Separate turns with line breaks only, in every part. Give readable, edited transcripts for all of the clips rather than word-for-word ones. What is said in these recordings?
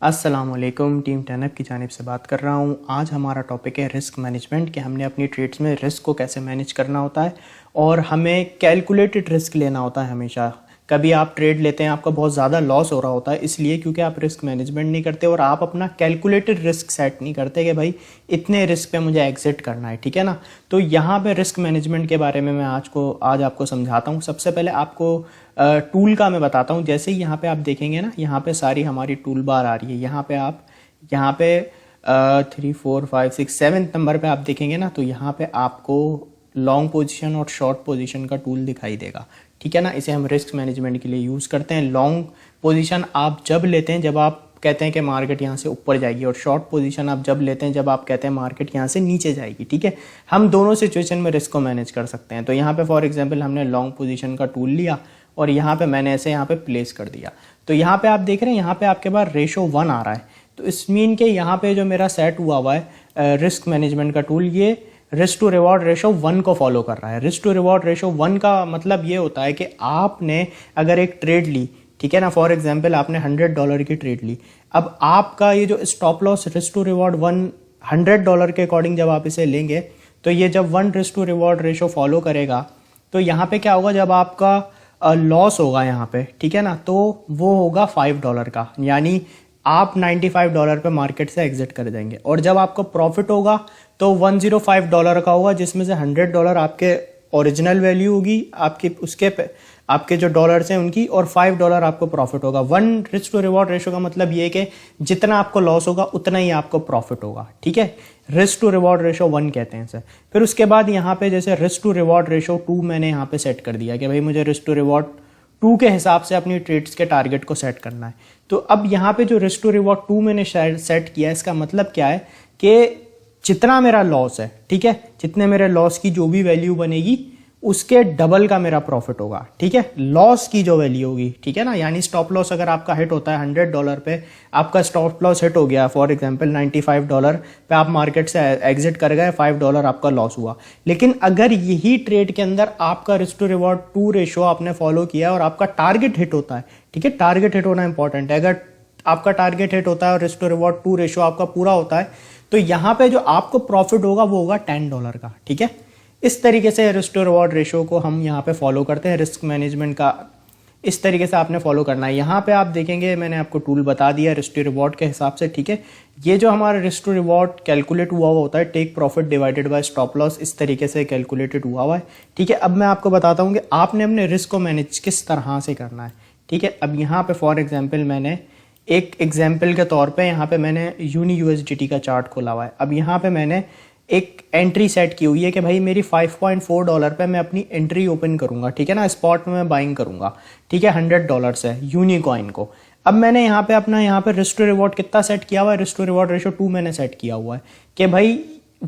अस्सलामुअलैकुम, टीम 10 की जानिब से बात कर रहा हूँ। आज हमारा टॉपिक है रिस्क मैनेजमेंट, कि हमने अपनी ट्रेड्स में रिस्क को कैसे मैनेज करना होता है और हमें कैलकुलेटेड रिस्क लेना होता है हमेशा। कभी आप ट्रेड लेते हैं, आपका बहुत ज़्यादा लॉस हो रहा होता है इसलिए क्योंकि आप रिस्क मैनेजमेंट नहीं करते और आप अपना कैलकुलेटेड रिस्क सेट नहीं करते कि भाई इतने रिस्क पे मुझे एग्जिट करना है, ठीक है ना। तो यहाँ पे रिस्क मैनेजमेंट के बारे में मैं आज आपको समझाता हूँ। सबसे पहले आपको टूल का मैं बताता हूँ। जैसे ही यहाँ पे आप देखेंगे ना, यहाँ पे सारी हमारी टूल बार आ रही है। यहाँ पे 3 4 5 6 7 नंबर पे आप देखेंगे ना, तो यहाँ पे आपको लॉन्ग पोजीशन और शॉर्ट पोजीशन का टूल दिखाई देगा, ठीक है ना। इसे हम रिस्क मैनेजमेंट के लिए यूज़ करते हैं। लॉन्ग पोजीशन आप जब लेते हैं जब आप कहते हैं कि मार्केट यहाँ से ऊपर जाएगी, और शॉर्ट पोजीशन आप जब लेते हैं जब आप कहते हैं मार्केट यहाँ से नीचे जाएगी, ठीक है। हम दोनों सिचुएशन में रिस्क को मैनेज कर सकते हैं। तो यहाँ पे फॉर एग्जांपल हमने लॉन्ग पोजीशन का टूल लिया और यहाँ पे मैंने ऐसे यहाँ पे प्लेस कर दिया। तो यहाँ पे आप देख रहे हैं, यहाँ पे आपके पास रेशो 1 आ रहा है। तो इस मीन के यहाँ पे जो मेरा सेट हुआ है रिस्क मैनेजमेंट का टूल, ये रिस्क टू रिवॉर्ड रेशो 1 को फॉलो कर रहा है। रिस्क टू रिवॉर्ड रेशो 1 का मतलब ये होता है कि आपने अगर एक ट्रेड ली, ठीक है ना, फॉर एग्जांपल आपने $100 की ट्रेड ली। अब आपका ये जो stop loss risk to reward $100 के अकॉर्डिंग जब आप इसे लेंगे, तो ये जब 1 risk to reward ratio follow करेगा तो यहाँ पे क्या होगा, जब आपका लॉस होगा यहाँ पे, ठीक है ना, तो वो होगा $5 का, यानी आप $95 पे मार्केट से एग्जिट कर जाएंगे। और जब आपको प्रॉफिट होगा तो $105 का होगा, जिसमें से $100 आपके ओरिजिनल वैल्यू होगी, आपके जो डॉलर्स हैं उनकी, और $5 आपको प्रॉफिट होगा। 1 रिस्क टू रिवॉर्ड रेशो का मतलब ये है कि जितना आपको लॉस होगा उतना ही आपको प्रॉफिट होगा, ठीक है। रिस्क टू रिवॉर्ड रेशो 1 कहते हैं सर। फिर उसके बाद यहाँ पे जैसे रिस्क टू रिवॉर्ड रेशो 2 मैंने यहाँ पे सेट कर दिया कि भाई मुझे रिस्क टू रिवॉर्ड 2 के हिसाब से अपनी ट्रेड्स के टारगेट को सेट करना है। तो अब यहाँ पे जो रिस्क टू रिवॉर्ड 2 मैंने सेट किया है, इसका मतलब क्या है कि जितना मेरा लॉस है, ठीक है, जितने मेरे लॉस की जो भी वैल्यू बनेगी उसके डबल का मेरा प्रॉफिट होगा, ठीक है। लॉस की जो वैल्यू होगी, ठीक है ना, यानी स्टॉप लॉस अगर आपका हिट होता है $100 पे, आपका स्टॉप लॉस हिट हो गया फॉर एग्जांपल $95 पे, आप मार्केट से एग्जिट कर गए, $5 आपका लॉस हुआ। लेकिन अगर यही ट्रेड के अंदर आपका रिस्क टू रिवॉर्ड 2 रेशो आपने फॉलो किया और आपका टारगेट हिट होता है, ठीक है, टारगेट हिट होना इंपॉर्टेंट है। अगर आपका टारगेट हिट होता है और रिस्क टू रिवॉर्ड 2 रेशो आपका पूरा होता है, तो यहाँ पे जो आपको प्रॉफिट होगा वो होगा $10 का, ठीक है। इस तरीके से रिस्क टू रिवॉर्ड रेशो को हम यहाँ पे फॉलो करते हैं। रिस्क मैनेजमेंट का इस तरीके से आपने फॉलो करना है। यहाँ पे आप देखेंगे मैंने आपको टूल बता दिया रिस्क टू रिवॉर्ड के हिसाब से, ठीक है। ये जो हमारा रिस्क टू रिवॉर्ड कैलकुलेट हुआ होता है, take profit divided by stop loss, इस तरीके से कैलकुलेटेड हुआ है, ठीक है। अब मैं आपको बताता हूँ कि आपने अपने रिस्क को मैनेज किस तरह से करना है, ठीक है। अब यहाँ पे फॉर एग्जाम्पल मैंने एक एग्जाम्पल के तौर पे यहाँ पे मैंने यूनी USDT का चार्ट खोला हुआ है। अब यहाँ पे मैंने एक एंट्री सेट की हुई है कि भाई मेरी $5.4 पे मैं अपनी एंट्री ओपन करूंगा, ठीक है ना, स्पॉट में मैं बाइंग करूंगा, ठीक है, $100 से यूनी कॉइन को। अब मैंने यहाँ पे अपना यहाँ पे रिस्क टू रिवॉर्ड कितना सेट किया हुआ है, रिस्क टू रिवॉर्ड रेशो 2 मैंने सेट किया हुआ है कि भाई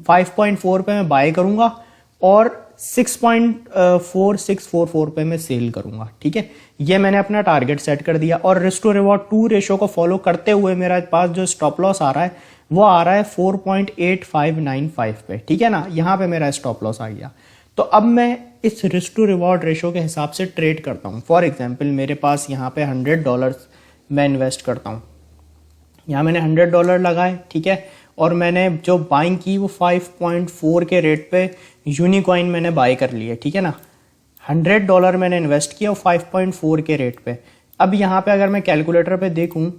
5.4 पे मैं बाय करूंगा और 6.4644 पे मैं सेल करूंगा, ठीक है। ये मैंने अपना टारगेट सेट कर दिया। और रिस्क टू रिवॉर्ड 2 रेशो को फॉलो करते हुए मेरे पास जो स्टॉप लॉस आ रहा है वो आ रहा है 4.8595 पे, ठीक है ना। यहाँ पे मेरा स्टॉप लॉस आ गया। तो अब मैं इस रिस्क टू रिवॉर्ड रेशो के हिसाब से ट्रेड करता हूँ। फॉर एग्जाम्पल मेरे पास यहाँ पे $100 मैं इन्वेस्ट करता हूँ, यहाँ मैंने $100 लगाए, ठीक है, और मैंने जो बाइंग की वो 5.4 के रेट पे यूनिकॉइन मैंने बाय कर लिया, ठीक है ना। $100 मैंने इन्वेस्ट किया और 5.4 के रेट पे। अब यहाँ पे अगर मैं कैलकुलेटर पे देखूँ,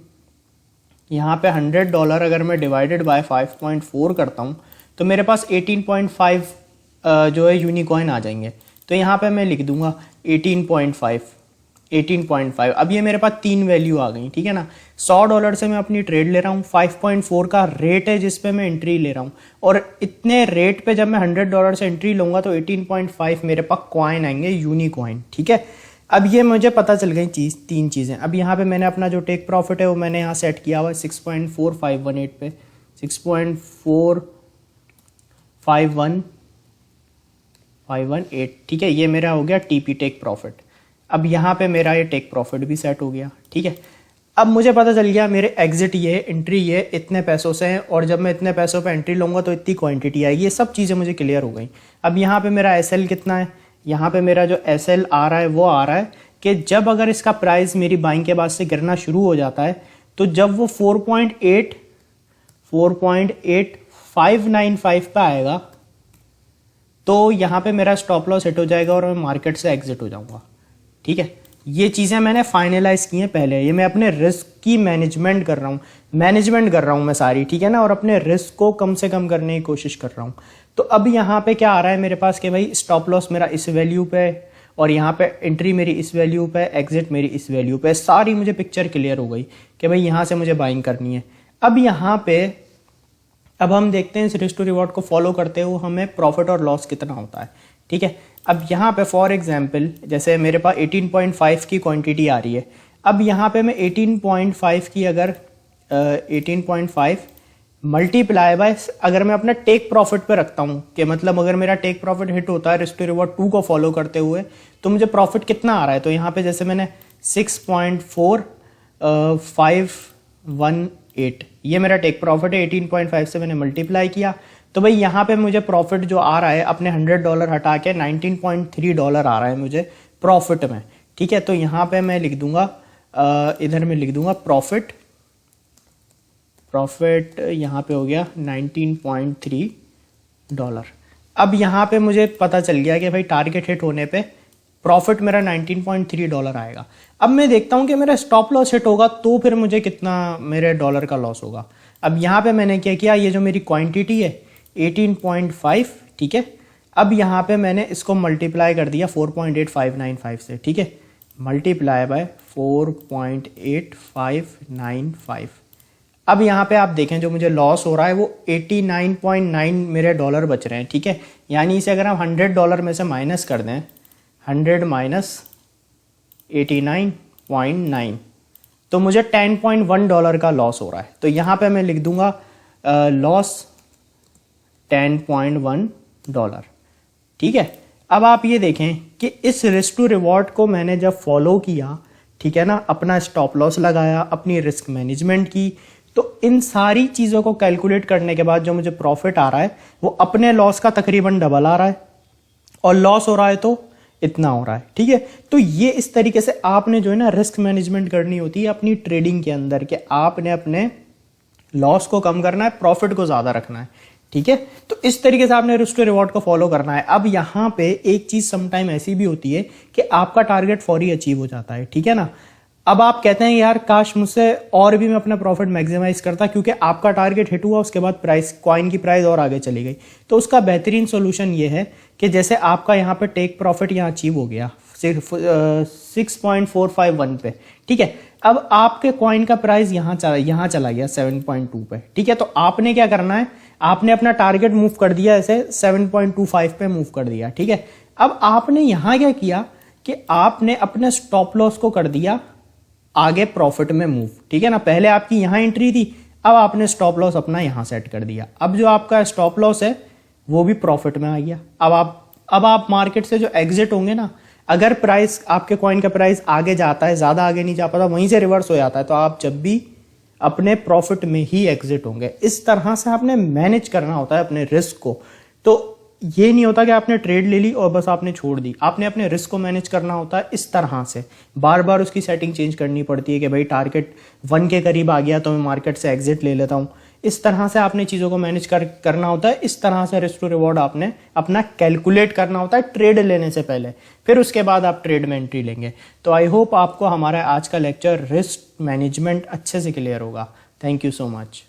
यहाँ पे $100 अगर मैं डिवाइडेड बाय 5.4 करता हूँ तो मेरे पास 18.5 जो है यूनिकॉइन आ जाएंगे। तो यहाँ पे मैं लिख दूंगा 18.5। अब ये मेरे पास 3 वैल्यू आ गई, ठीक है ना। $100 से मैं अपनी ट्रेड ले रहा हूँ, 5.4 का रेट है जिसपे मैं एंट्री ले रहा हूँ, और इतने रेट पे जब मैं $100 से एंट्री लूंगा तो 18.5 मेरे पास कॉइन आएंगे, यूनिकॉइन, ठीक है। अब ये मुझे पता चल गई 3 चीज़ें। अब यहाँ पे मैंने अपना जो टेक प्रॉफिट है वो मैंने यहाँ सेट किया हुआ है 6.4518 पे, 6.451518, ठीक है। ये मेरा हो गया TP टेक प्रॉफिट। अब यहाँ पे मेरा ये टेक प्रॉफिट भी सेट हो गया, ठीक है। अब मुझे पता चल गया मेरे एग्जिट ये है, एंट्री ये इतने पैसों से है, और जब मैं इतने पैसों पे एंट्री लूंगा तो इतनी क्वांटिटी आएगी। ये सब चीज़ें मुझे क्लियर हो गई। अब यहाँ पे मेरा SL कितना है, यहाँ पे मेरा जो SL आ रहा है वो आ रहा है कि जब अगर इसका प्राइस मेरी बाइंग के बाद से गिरना शुरू हो जाता है तो जब वो 4.8595 पे आएगा तो यहाँ पे मेरा स्टॉप लॉस हिट हो जाएगा और मैं मार्केट से एग्जिट हो जाऊंगा। ठीक है, ये चीज़ें मैंने फाइनलाइज की हैं पहले। ये मैं अपने रिस्क की मैनेजमेंट कर रहा हूँ मैं सारी, ठीक है ना, और अपने रिस्क को कम से कम करने की कोशिश कर रहा हूँ। तो अब यहाँ पे क्या आ रहा है मेरे पास कि भाई स्टॉप लॉस मेरा इस वैल्यू पे और यहाँ पे एंट्री मेरी इस वैल्यू पे, एग्जिट मेरी इस वैल्यू पे, सारी मुझे पिक्चर क्लियर हो गई कि भाई यहाँ से मुझे बाइंग करनी है। अब यहाँ पे अब हम देखते हैं इस रिस्क टू रिवॉर्ड को फॉलो करते हुए हमें प्रॉफिट और लॉस कितना होता है। ठीक है, अब यहाँ पे फॉर एग्जांपल जैसे मेरे पास 18.5 की क्वांटिटी आ रही है। अब यहाँ पे मैं 18.5 की अगर 18.5 मल्टीप्लाई बाय, अगर मैं अपना टेक प्रॉफिट पे रखता हूँ कि मतलब अगर मेरा टेक प्रॉफिट हिट होता है रिस्क टू रिवॉर्ड 2 को फॉलो करते हुए तो मुझे प्रॉफिट कितना आ रहा है। तो यहाँ पे जैसे मैंने 6.4518 ये मेरा टेक प्रॉफिट है, 18.5 से मैंने मल्टीप्लाई किया तो भाई यहाँ पे मुझे प्रॉफिट जो आ रहा है अपने $100 हटा के $19.3 आ रहा है मुझे प्रॉफिट में। ठीक है, तो यहाँ पे मैं लिख दूंगा इधर में लिख दूंगा प्रॉफिट यहाँ पे हो गया $19.3। अब यहाँ पे मुझे पता चल गया कि भाई टारगेट हिट होने पे प्रॉफिट मेरा $19.3 आएगा। अब मैं देखता हूँ कि मेरा स्टॉप लॉस हिट होगा तो फिर मुझे कितना मेरे डॉलर का लॉस होगा। अब यहाँ पे मैंने क्या किया, ये जो मेरी क्वांटिटी है 18.5, ठीक है, अब यहाँ पे मैंने इसको मल्टीप्लाई कर दिया 4.8595 से। ठीक है, मल्टीप्लाई बाय 4.8595। अब यहाँ पे आप देखें जो मुझे लॉस हो रहा है वो 89.9 मेरे डॉलर बच रहे हैं। ठीक है, यानी इसे अगर हम $100 में से माइनस कर दें, 100 माइनस 89.9, तो मुझे $10.1 का लॉस हो रहा है। तो यहाँ पे मैं लिख दूंगा लॉस $10.1। ठीक है, अब आप ये देखें कि इस रिस्क टू रिवॉर्ड को मैंने जब फॉलो किया, ठीक है ना, अपना स्टॉप लॉस लगाया, अपनी रिस्क मैनेजमेंट की, तो इन सारी चीज़ों को कैलकुलेट करने के बाद जो मुझे प्रॉफिट आ रहा है वो अपने लॉस का तकरीबन डबल आ रहा है और लॉस हो रहा है तो इतना हो रहा है। ठीक है, तो ये इस तरीके से आपने जो है ना रिस्क मैनेजमेंट करनी होती है अपनी ट्रेडिंग के अंदर कि आपने अपने लॉस को कम करना है, प्रॉफिट को ज़्यादा रखना है। ठीक है, तो इस तरीके से आपने रिस्क टू रिवॉर्ड को फॉलो करना है। अब यहाँ पे एक चीज़ समटाइम ऐसी भी होती है कि आपका टारगेट फौरी अचीव हो जाता है। ठीक है ना, अब आप कहते हैं यार काश मुझसे और भी मैं अपना प्रॉफिट मैक्सिमाइज करता, क्योंकि आपका टारगेट हिट हुआ उसके बाद प्राइस कॉइन की प्राइस और आगे चली गई। तो उसका बेहतरीन सोल्यूशन ये है कि जैसे आपका यहाँ पे टेक प्रॉफिट यहाँ अचीव हो गया 6.451 पे। ठीक है, अब आपके कॉइन का प्राइस यहाँ चला गया 7.2 पे। ठीक है, तो आपने क्या करना है, आपने अपना टारगेट मूव कर दिया ऐसे 7.25 पे मूव कर दिया। ठीक है, अब आपने यहाँ क्या किया कि आपने अपने स्टॉप लॉस को कर दिया आगे प्रॉफिट में मूव। ठीक है ना, पहले आपकी यहां एंट्री थी, अब आपने स्टॉप लॉस अपना यहां सेट कर दिया। अब जो आपका स्टॉप लॉस है वो भी प्रॉफिट में आ गया। अब आप मार्केट से जो एग्जिट होंगे ना, अगर प्राइस आपके कॉइन का प्राइस आगे जाता है, ज्यादा आगे नहीं जा पाता, वहीं से रिवर्स हो जाता है, तो आप जब भी अपने प्रॉफिट में ही एग्जिट होंगे। इस तरह से आपने मैनेज करना होता है अपने रिस्क को। तो ये नहीं होता कि आपने ट्रेड ले ली और बस आपने छोड़ दी, आपने अपने रिस्क को मैनेज करना होता है इस तरह से। बार बार उसकी सेटिंग चेंज करनी पड़ती है कि भाई टारगेट 1 के करीब आ गया तो मैं मार्केट से एग्जिट ले लेता हूँ। इस तरह से आपने चीज़ों को मैनेज करना होता है। इस तरह से रिस्क टू रिवॉर्ड आपने अपना कैलकुलेट करना होता है ट्रेड लेने से पहले, फिर उसके बाद आप ट्रेड में एंट्री लेंगे। तो आई होप आपको हमारा आज का लेक्चर रिस्क मैनेजमेंट अच्छे से क्लियर होगा। Thank you so much.